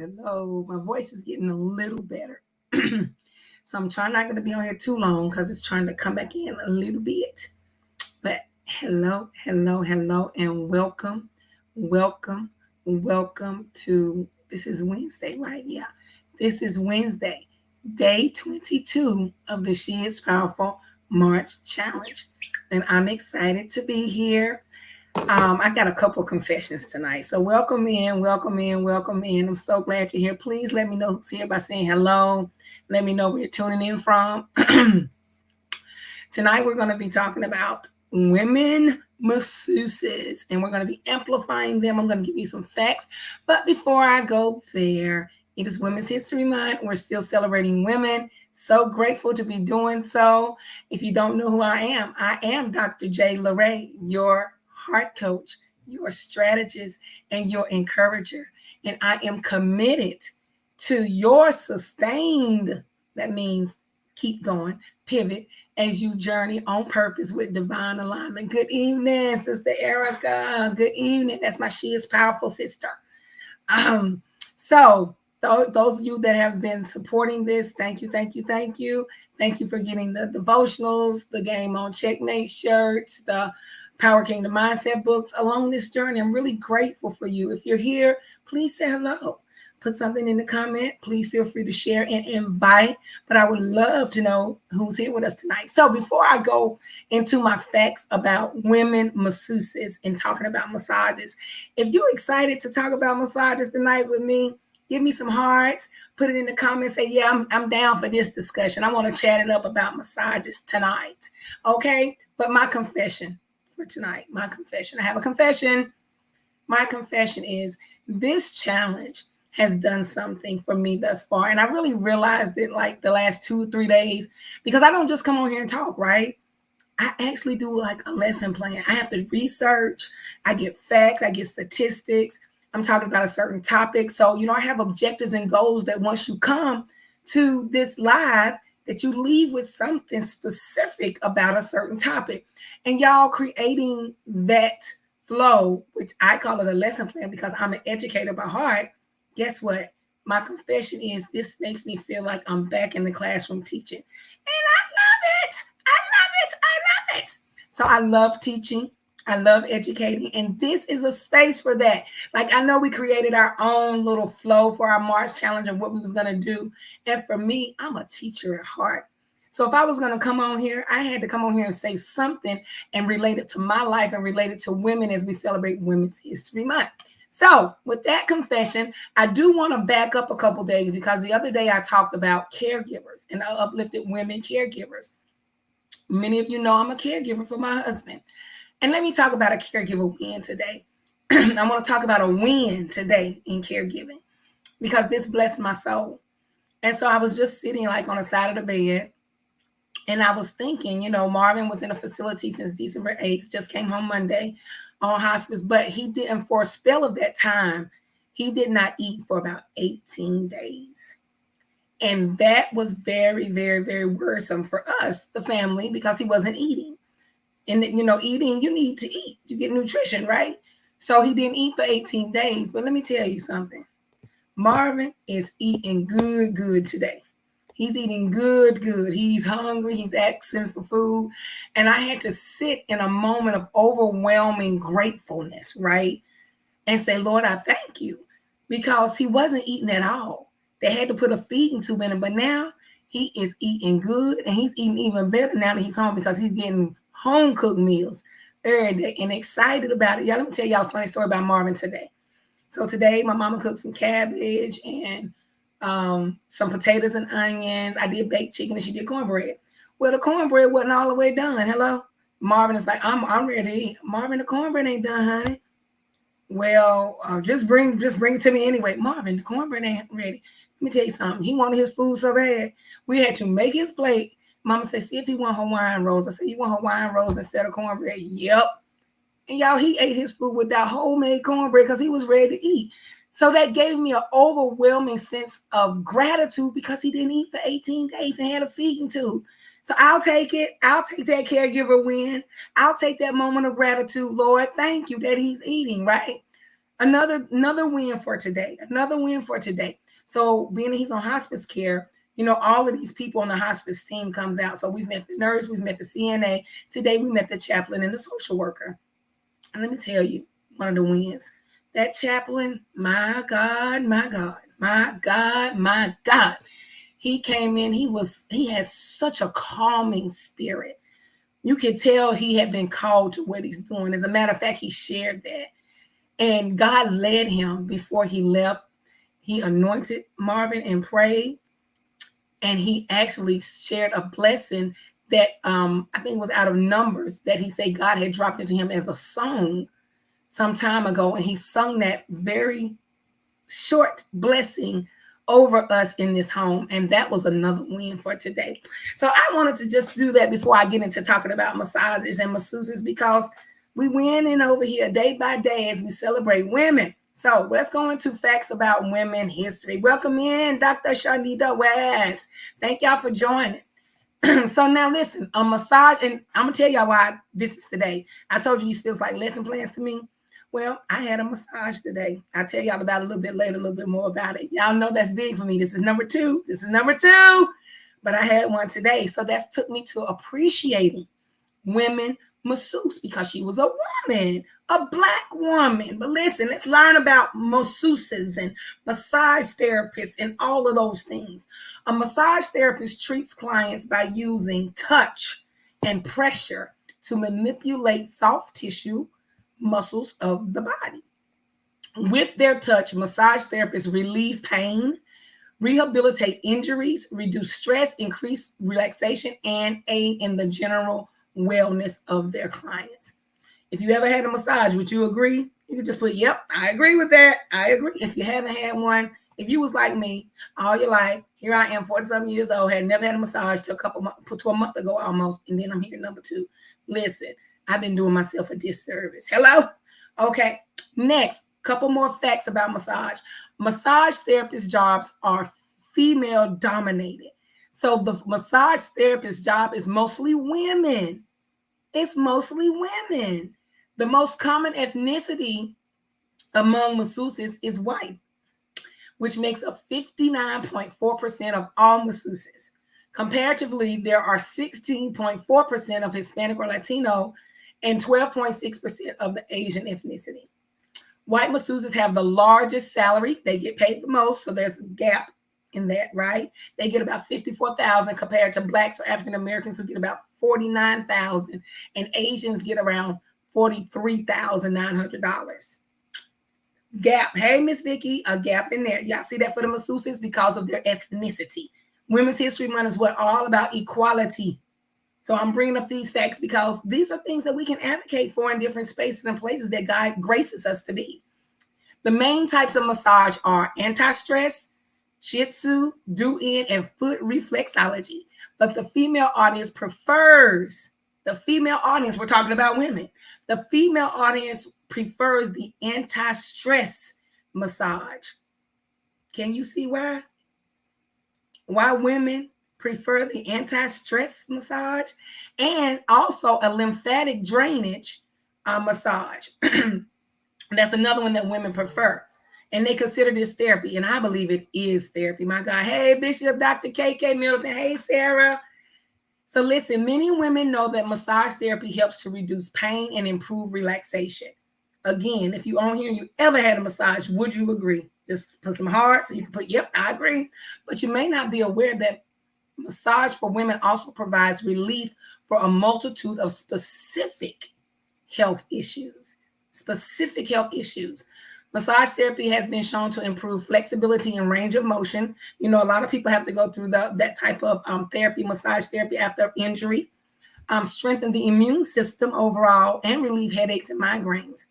hello. My voice is getting a little better. So I'm trying not going to be on here too long because it's trying to come back in a little bit. But hello, and welcome, welcome to this is Wednesday, right? Yeah. This is Wednesday, day 22 of the She is Powerful March Challenge. And I'm excited to be here. I got a couple confessions tonight. So welcome in, welcome in, welcome in. I'm so glad you're here. Please let me know who's here by saying hello. Let me know where you're tuning in from. Tonight we're going to be talking about women masseuses, and we're going to be amplifying them. I'm going to give you some facts. But before I go there, it is Women's History Month. We're still celebrating women. So grateful to be doing so. If you don't know who I am Dr. J. LeRae, your heart coach, your strategist, and your encourager. And I am committed to your sustained, that means keep going, pivot, as you journey on purpose with divine alignment. Good evening, Sister Erica. Good evening. That's my She is Powerful sister. So those of you that have been supporting this, thank you. Thank you for getting the devotionals, the Game on Checkmate shirts, the Power Kingdom Mindset books along this journey. I'm really grateful for you. If you're here, please say hello. Put something in the comment. Please feel free to share and invite. But I would love to know who's here with us tonight. So before I go into my facts about women masseuses and talking about massages, if you're excited to talk about massages tonight with me, give me some hearts. Put it in the comments. Say, yeah, I'm down for this discussion. I want to chat it up about massages tonight. Okay? But my confession for tonight, I have a confession. My confession is this challenge has done something for me thus far. And I really realized it like the last 2-3 days, because I don't just come on here and talk, right? I actually do like a lesson plan. I have to research. I get facts. I get statistics. I'm talking about a certain topic. So, I have objectives and goals that once you come to this live, that you leave with something specific about a certain topic. And y'all creating that flow, which I call it a lesson plan because I'm an educator by heart. Guess what? My confession is this makes me feel like I'm back in the classroom teaching. And I love it. So I love teaching. I love educating. And this is a space for that. Like, I know we created our own little flow for our March challenge of what we was going to do. And for me, I'm a teacher at heart. So if I was going to come on here, I had to come on here and say something and relate it to my life and relate it to women as we celebrate Women's History Month. So with that confession, I do want to back up a couple days because the other day I talked about caregivers and I uplifted women caregivers. Many of you know I'm a caregiver for my husband. And let me talk about a caregiver win today. I want to talk about a win today in caregiving because this blessed my soul. And so I was just sitting like on the side of the bed and I was thinking, Marvin was in a facility since December 8th, just came home Monday on hospice, but he didn't, for a spell of that time, he did not eat for about 18 days. And that was very, very, very worrisome for us, the family, because he wasn't eating. And, eating, you need to eat. You get nutrition, right? So he didn't eat for 18 days. But let me tell you something. Marvin is eating good today. He's eating good. He's hungry. He's asking for food. And I had to sit in a moment of overwhelming gratefulness, right? And say, Lord, I thank you. Because he wasn't eating at all. They had to put a feeding tube in him. But now he is eating good. And he's eating even better now that he's home because he's getting home-cooked meals every day and excited about it. Y'all, let me tell y'all a funny story about Marvin today. So today, my mama cooked some cabbage and some potatoes and onions. I did baked chicken and she did cornbread. Well, the cornbread wasn't all the way done. Hello? Marvin is like, I'm ready to eat. Marvin, the cornbread ain't done, honey. Well, just bring it to me anyway. Marvin, the cornbread ain't ready. Let me tell you something. He wanted his food so bad. We had to make his plate. Mama said, see if he want Hawaiian rolls. I said, you want Hawaiian rolls instead of cornbread? Yep. And y'all, he ate his food with that homemade cornbread because he was ready to eat. So that gave me an overwhelming sense of gratitude because he didn't eat for 18 days and had a feeding tube. So I'll take it. I'll take that caregiver win. I'll take that moment of gratitude. Lord, thank you that he's eating, right? Another win for today. Another win for today. So being that he's on hospice care, all of these people on the hospice team comes out. So we've met the nurse, we've met the CNA. Today we met the chaplain and the social worker. And let me tell you, one of the wins. That chaplain, my God, my God, my God, my God. He came in, he has such a calming spirit. You could tell he had been called to what he's doing. As a matter of fact, he shared that. And God led him before he left. He anointed Marvin and prayed. And he actually shared a blessing that I think it was out of Numbers that he said God had dropped into him as a song some time ago. And he sung that very short blessing over us in this home. And that was another win for today. So I wanted to just do that before I get into talking about massages and masseuses, because we winning over here day by day as we celebrate women. So let's go into facts about women history. Welcome in, Dr. Shanita West. Thank y'all for joining. So now listen, a massage, and I'm going to tell y'all why this is today. I told you these feels like lesson plans to me. Well, I had a massage today. I'll tell y'all about it a little bit later, a little bit more about it. Y'all know that's big for me. This is number two. But I had one today. So that took me to appreciating women masseuse, because she was a woman, a Black woman. But listen, let's learn about masseuses and massage therapists and all of those things. A massage therapist treats clients by using touch and pressure to manipulate soft tissue muscles of the body. With their touch, massage therapists relieve pain, rehabilitate injuries, reduce stress, increase relaxation, and aid in the general wellness of their clients. If you ever had a massage, would you agree? You could just put, yep, I agree with that. I agree. If you haven't had one, if you was like me all your life, here I am, 40-something years old, had never had a massage till a month ago almost, and then I'm here number two. Listen, I've been doing myself a disservice. Hello? Okay. Next, couple more facts about massage. Massage therapist jobs are female dominated. So the massage therapist job is mostly women. It's mostly women. The most common ethnicity among masseuses is white, which makes up 59.4% of all masseuses. Comparatively, there are 16.4% of Hispanic or Latino and 12.6% of the Asian ethnicity. White masseuses have the largest salary. They get paid the most, so there's a gap in that, right? They get about $54,000 compared to Blacks or African Americans who get about $49,000, and Asians get around $43,900. Gap. Hey, Miss Vicky, a gap in there. Y'all see that for the masseuses because of their ethnicity. Women's History Month is what all about equality. So I'm bringing up these facts because these are things that we can advocate for in different spaces and places that God graces us to be. The main types of massage are anti-stress, shiatsu, do-in, and foot reflexology. But the female audience prefers, we're talking about women. The female audience prefers the anti-stress massage. Can you see why? Why women prefer the anti-stress massage? And also a lymphatic drainage massage. That's another one that women prefer. And they consider this therapy. And I believe it is therapy. My God. Hey, Bishop Dr. KK Middleton. Hey, Sarah. So listen, many women know that massage therapy helps to reduce pain and improve relaxation. Again, if you on here, you ever had a massage, would you agree? Just put some hearts so you can put, yep, I agree. But you may not be aware that massage for women also provides relief for a multitude of specific health issues. Massage therapy has been shown to improve flexibility and range of motion. You know, a lot of people have to go through that type of therapy, massage therapy after injury, strengthen the immune system overall, and relieve headaches and migraines.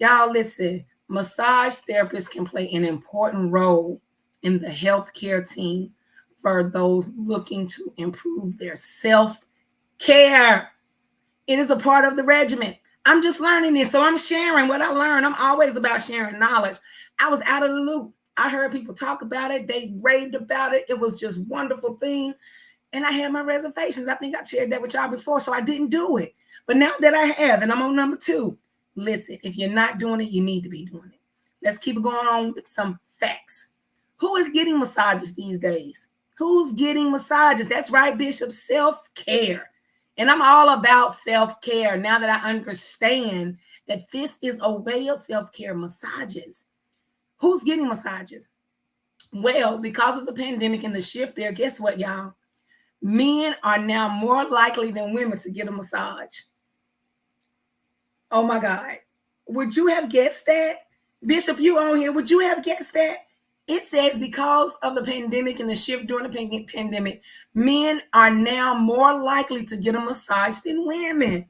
Y'all listen, massage therapists can play an important role in the healthcare team for those looking to improve their self-care. It is a part of the regimen. I'm just learning this, so I'm sharing what I learned. I'm always about sharing knowledge. I was out of the loop. I heard people talk about it. They raved about it. It was just a wonderful thing. And I had my reservations. I think I shared that with y'all before, so I didn't do it. But now that I have, and I'm on number two, listen, if you're not doing it, you need to be doing it. Let's keep it going on with some facts. Who is getting massages these days? Who's getting massages? That's right, Bishop, self-care. And I'm all about self-care now that I understand that this is a way of self-care, massages. Who's getting massages? Well, because of the pandemic and the shift there, guess what, y'all? Men are now more likely than women to get a massage. Oh my God. Would you have guessed that? Bishop, you on here, would you have guessed that? It says because of the pandemic and the shift during the pandemic, men are now more likely to get a massage than women.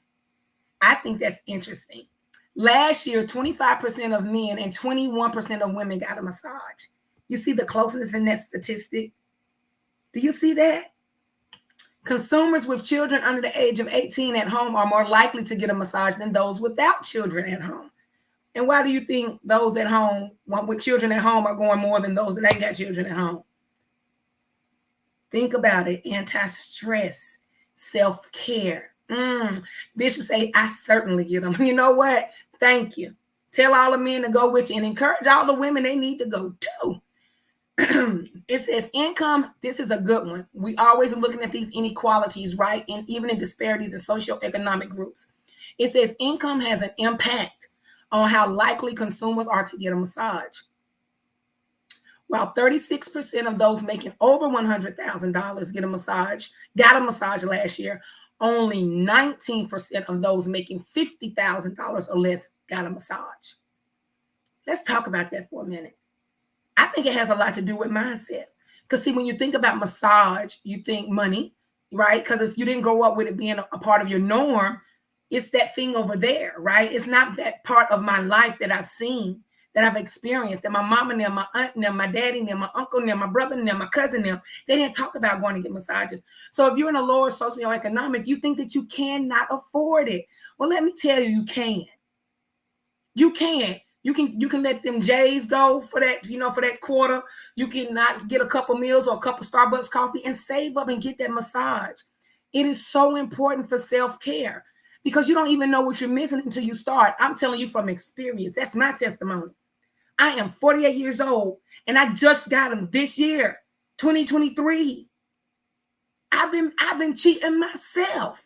I think that's interesting. Last year, 25% of men and 21% of women got a massage. You see the closeness in that statistic? Do you see that? Consumers with children under the age of 18 at home are more likely to get a massage than those without children at home. And why do you think those at home, with children at home, are going more than those that ain't got children at home? Think about it. Anti-stress, self-care. Bishop say, I certainly get them. You know what? Thank you. Tell all the men to go with you and encourage all the women they need to go too. It says income. This is a good one. We always are looking at these inequalities, right? And even in disparities in socioeconomic groups. It says income has an impact on how likely consumers are to get a massage. While 36% of those making over $100,000 got a massage last year, only 19% of those making $50,000 or less got a massage. Let's talk about that for a minute. I think it has a lot to do with mindset. Because see, when you think about massage, you think money, right? Because if you didn't grow up with it being a part of your norm, it's that thing over there, right? It's not that part of my life that I've seen, that I've experienced, that my mom and them, my aunt and them, my daddy and them, my uncle and them, my brother and them, my cousin and them, they didn't talk about going to get massages. So if you're in a lower socioeconomic, you think that you cannot afford it. Well, let me tell you, you can. You can. You can let them J's go for that, for that quarter. You can not get a couple meals or a couple Starbucks coffee and save up and get that massage. It is so important for self-care because you don't even know what you're missing until you start. I'm telling you from experience. That's my testimony. I am 48 years old and I just got them this year, 2023. I've been cheating myself.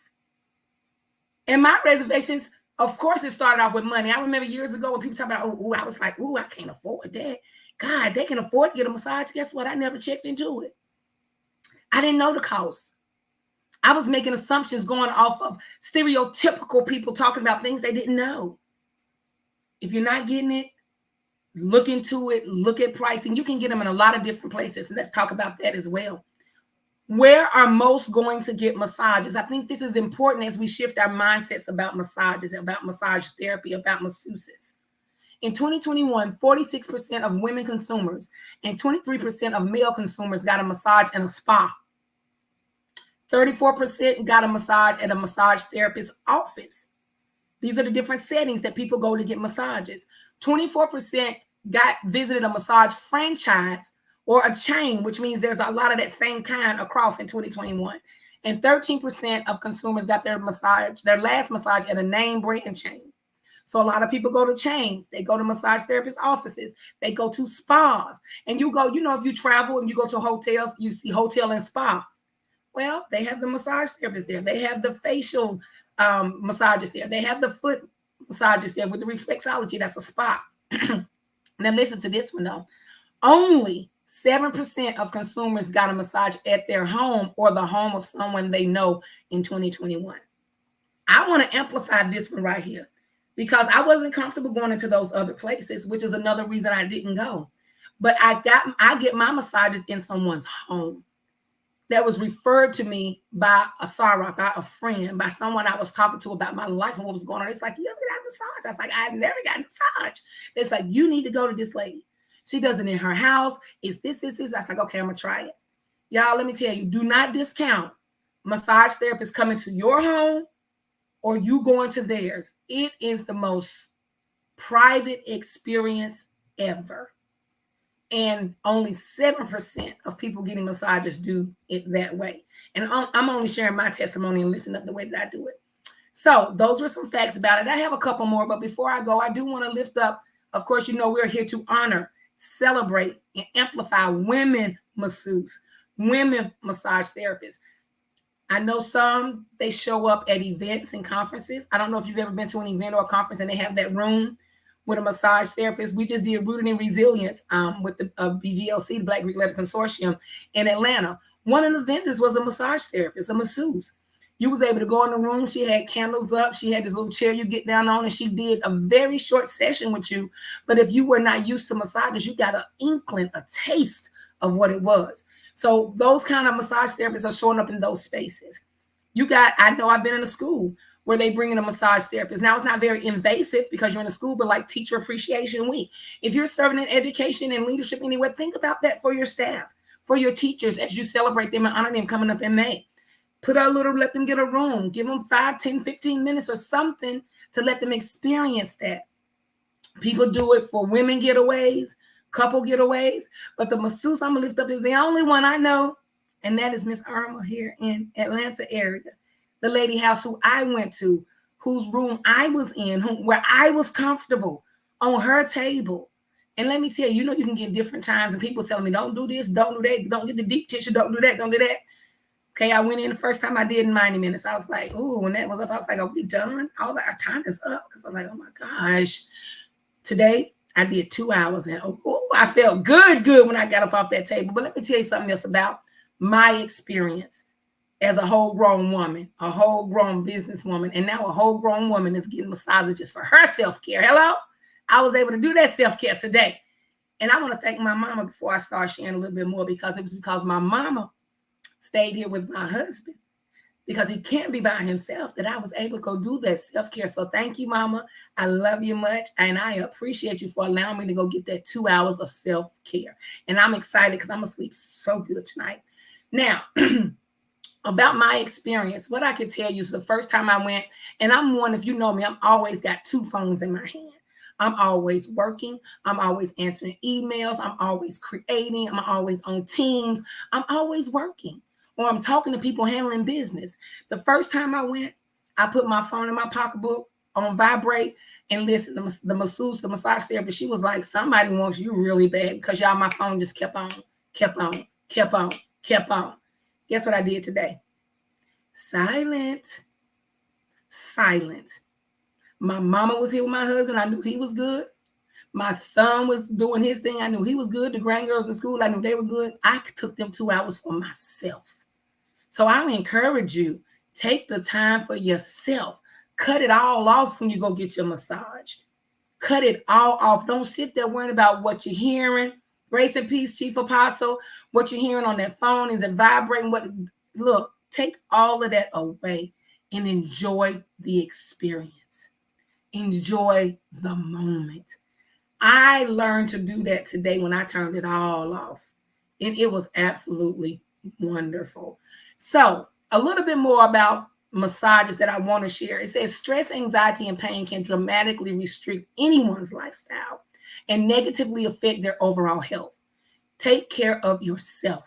And my reservations, of course, it started off with money. I remember years ago when people talk about, I was like, I can't afford that. God, they can afford to get a massage. Guess what? I never checked into it. I didn't know the cost. I was making assumptions going off of stereotypical people talking about things they didn't know. If you're not getting it, look into it. Look at pricing. You can get them in a lot of different places. And let's talk about that as well. Where are most going to get massages? I think this is important as we shift our mindsets about massages, about massage therapy, about masseuses. In 2021, 46% of women consumers and 23% of male consumers got a massage in a spa. 34% got a massage at a massage therapist's office. These are the different settings that people go to get massages. 24% visited a massage franchise or a chain, which means there's a lot of that same kind across in 2021. And 13% of consumers got their last massage at a name brand chain. So a lot of people go to chains. They go to massage therapist offices. They go to spas. And you go, if you travel and you go to hotels, you see hotel and spa. Well, they have the massage therapist there. They have the facial massages there. They have the foot massages there with the reflexology. That's a spa. Now listen to this one though. Only 7% of consumers got a massage at their home or the home of someone they know in 2021. I want to amplify this one right here because I wasn't comfortable going into those other places, which is another reason I didn't go. But I get my massages in someone's home that was referred to me by a soror, by a friend, by someone I was talking to about my life and what was going on. It's like, you ever got a massage? I was like, I've never got a massage. It's like, you need to go to this lady. She does it in her house. It's this. I was like, okay, I'm going to try it. Y'all, let me tell you, do not discount massage therapists coming to your home or you going to theirs. It is the most private experience ever. And only 7% of people getting massages do it that way. And I'm only sharing my testimony and lifting up the way that I do it. So those were some facts about it. I have a couple more, but before I go, I do want to lift up Of course, you know we're here to honor, celebrate, and amplify women masseuses, women massage therapists. I know some, they show up at events and conferences. I don't know if you've ever been to an event or a conference and they have that room with a massage therapist. We just did Rooted in Resilience with the BGLC, the Black Greek Letter Consortium in Atlanta. One of the vendors was a massage therapist, a masseuse. You was able to go in the room. She had candles up. She had this little chair you get down on, and she did a very short session with you. But if you were not used to massages, you got an inkling, a taste of what it was. So those kind of massage therapists are showing up in those spaces. I know I've been in a school where they bring in a massage therapist. Now, it's not very invasive because you're in a school, but like Teacher Appreciation Week. If you're serving in education and leadership anywhere, think about that for your staff, for your teachers, as you celebrate them and honor them coming up in May. Let them get a room, give them 5, 10, 15 minutes or something to let them experience that. People do it for women getaways, couple getaways, but the masseuse I'm gonna lift up is the only one I know, and that is Miss Irma here in Atlanta area, the lady house who I went to, whose room I was in, where I was comfortable on her table. And let me tell you, you can get different times, and people telling me, don't do this, don't do that, don't get the deep tissue, don't do that, don't do that. Okay, I went in the first time I did in 90 minutes. I was like, ooh, when that was up, I was like, are we done? Our time is up. Because I'm like, oh my gosh. Today, I did 2 hours, and I felt good when I got up off that table. But let me tell you something else about my experience as a whole grown woman, a whole grown businesswoman, and now a whole grown woman is getting massages for her self-care. Hello? I was able to do that self-care today. And I want to thank my mama before I start sharing a little bit more, because it was because my mama stayed here with my husband, because he can't be by himself, that I was able to go do that self-care. So thank you, mama. I love you much. And I appreciate you for allowing me to go get that 2 hours of self-care. And I'm excited because I'm going to sleep so good tonight. Now, about my experience, what I can tell you is the first time I went, and I'm one, if you know me, I'm always got 2 phones in my hand. I'm always working. I'm always answering emails. I'm always creating. I'm always on Teams. I'm always working. Or I'm talking to people handling business. The first time I went, I put my phone in my pocketbook on vibrate and listen. The masseuse, the massage therapist, she was like, somebody wants you really bad, because y'all, my phone just kept on. Guess what I did today? Silent. My mama was here with my husband. I knew he was good. My son was doing his thing. I knew he was good. The grandgirls in school, I knew they were good. I took them 2 hours for myself. So I encourage you, take the time for yourself. Cut it all off when you go get your massage. Cut it all off. Don't sit there worrying about what you're hearing. Grace and peace, Chief Apostle. What you're hearing on that phone, is it vibrating? Look, take all of that away and enjoy the experience. Enjoy the moment. I learned to do that today when I turned it all off. And it was absolutely wonderful. So a little bit more about massages that I want to share. It says stress, anxiety, and pain can dramatically restrict anyone's lifestyle and negatively affect their overall health. Take care of yourself.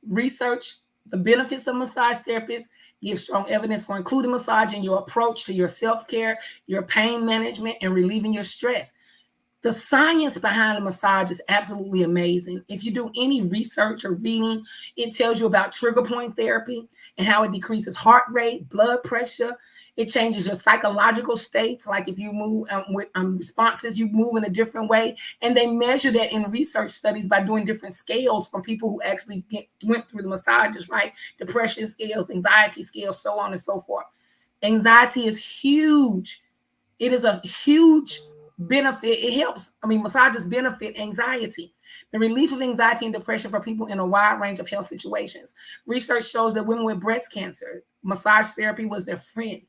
Research the benefits of massage therapists. Give strong evidence for including massage in your approach to your self-care, your pain management, and relieving your stress. The science behind the massage is absolutely amazing. If you do any research or reading, it tells you about trigger point therapy and how it decreases heart rate, blood pressure. It changes your psychological states. Like if you move with responses, you move in a different way. And they measure that in research studies by doing different scales for people who actually went through the massages, right? Depression scales, anxiety scales, so on and so forth. Anxiety is huge. It is a huge benefit. It helps. Massages benefit anxiety. The relief of anxiety and depression for people in a wide range of health situations. Research shows that women with breast cancer, massage therapy was their friend.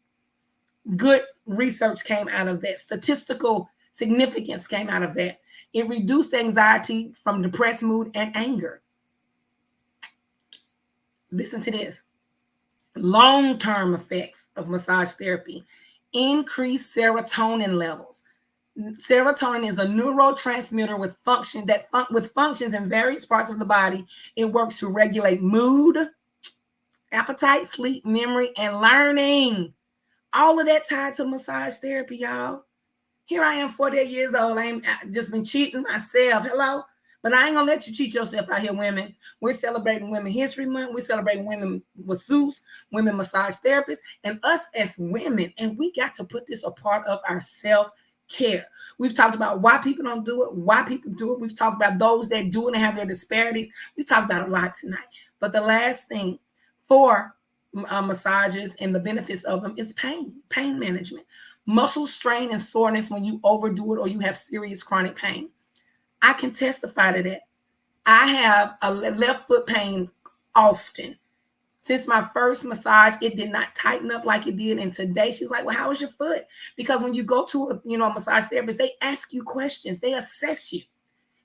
Good research came out of that. Statistical significance came out of that. It reduced anxiety from depressed mood and anger. Listen to this. Long-term effects of massage therapy. Increased serotonin levels. Serotonin is a neurotransmitter with functions in various parts of the body. It works to regulate mood, appetite, sleep, memory, and learning. All of that tied to massage therapy, y'all. Here I am, 48 years old. I just been cheating myself. Hello? But I ain't gonna let you cheat yourself out here, women. We're celebrating Women History Month. We're celebrating women masseuse, women massage therapists, and us as women. And we got to put this a part of our self-care. We've talked about why people don't do it, why people do it. We've talked about those that do it and have their disparities. We've talked about a lot tonight. But the last thing for massages and the benefits of them is pain management. Muscle strain and soreness when you overdo it or you have serious chronic pain. I can testify to that. I have a left foot pain often. Since my first massage, it did not tighten up like it did. And today she's like, well, how is your foot? Because when you go to a massage therapist, they ask you questions. They assess you.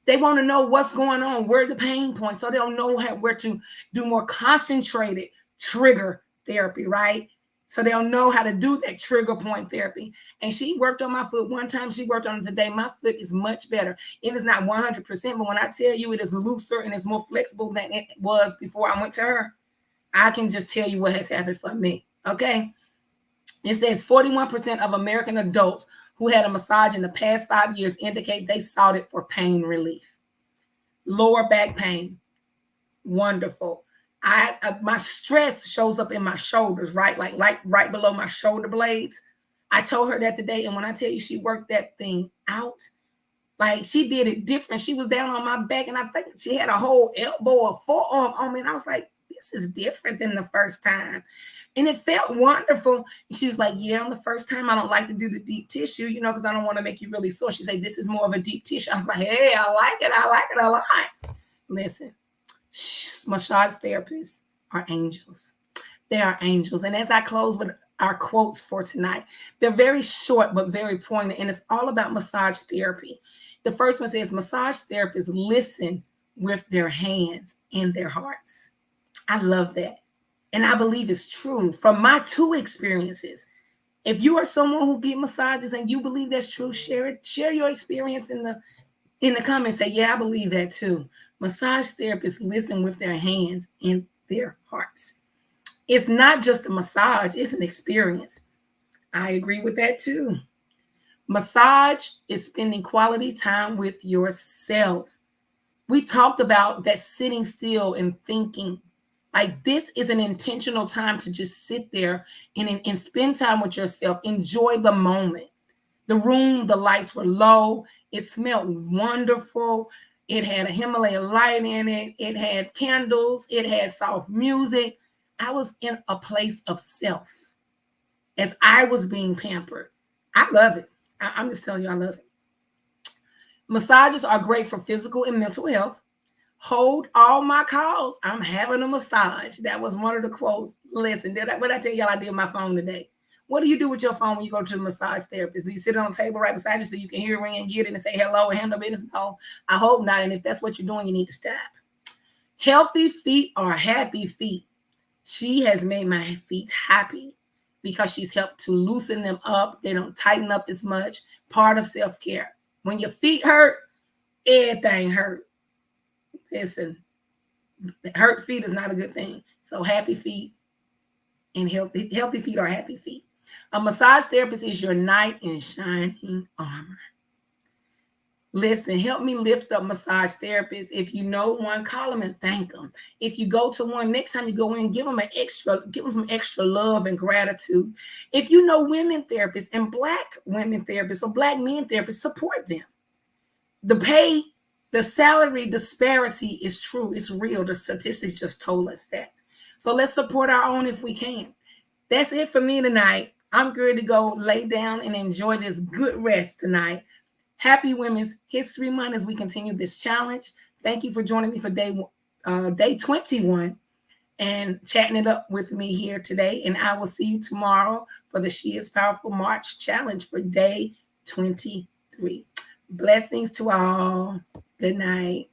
They want to know what's going on, where are the pain points, so they'll know where to do more concentrated trigger therapy, right? So they'll know how to do that trigger point therapy. And she worked on my foot one time. She worked on it today. My foot is much better. It is not 100%, but when I tell you it is looser and it's more flexible than it was before I went to her, I can just tell you what has happened for me, okay? It says 41% of American adults who had a massage in the past 5 years indicate they sought it for pain relief. Lower back pain, wonderful. My stress shows up in my shoulders, right? Like right below my shoulder blades. I told her that today, and when I tell you she worked that thing out, like she did it different. She was down on my back, and I think she had a whole elbow or forearm on me, and I was like, this is different than the first time. And it felt wonderful. And she was like, yeah, on the first time, I don't like to do the deep tissue, because I don't want to make you really sore. She said, this is more of a deep tissue. I was like, hey, I like it a lot. Listen. Massage therapists are angels. They are angels. And as I close with our quotes for tonight, they're very short but very poignant, and it's all about massage therapy. The first one says, massage therapists listen with their hands and their hearts. I love that. And I believe it's true from my 2 experiences. If you are someone who get massages and you believe that's true, share it. Share your experience in the comments. Say, yeah, I believe that too. Massage therapists listen with their hands and their hearts. It's not just a massage, it's an experience. I agree with that too. Massage is spending quality time with yourself. We talked about that sitting still and thinking. Like, this is an intentional time to just sit there and spend time with yourself. Enjoy the moment. The room, the lights were low. It smelled wonderful. It had a Himalaya light in it. It had candles. It had soft music. I was in a place of self as I was being pampered. I love it. I'm just telling you, I love it. Massages are great for physical and mental health. Hold all my calls. I'm having a massage. That was one of the quotes. Listen, what I tell y'all I did on my phone today? What do you do with your phone when you go to the massage therapist? Do you sit on a table right beside you so you can hear it ring and get it and say hello and handle business? No, I hope not. And if that's what you're doing, you need to stop. Healthy feet are happy feet. She has made my feet happy because she's helped to loosen them up. They don't tighten up as much. Part of self-care. When your feet hurt, everything hurt. Listen, hurt feet is not a good thing. So happy feet and healthy feet are happy feet. A massage therapist is your knight in shining armor. Listen, help me lift up massage therapists. If you know one, call them and thank them. If you go to one, next time you go in, give them some extra love and gratitude. If you know women therapists and Black women therapists or Black men therapists, support them. The salary disparity is true. It's real. The statistics just told us that. So let's support our own if we can. That's it for me tonight. I'm ready to go lay down and enjoy this good rest tonight. Happy Women's History Month as we continue this challenge. Thank you for joining me for day 21 and chatting it up with me here today. And I will see you tomorrow for the She is Powerful March Challenge for day 23. Blessings to all. Good night.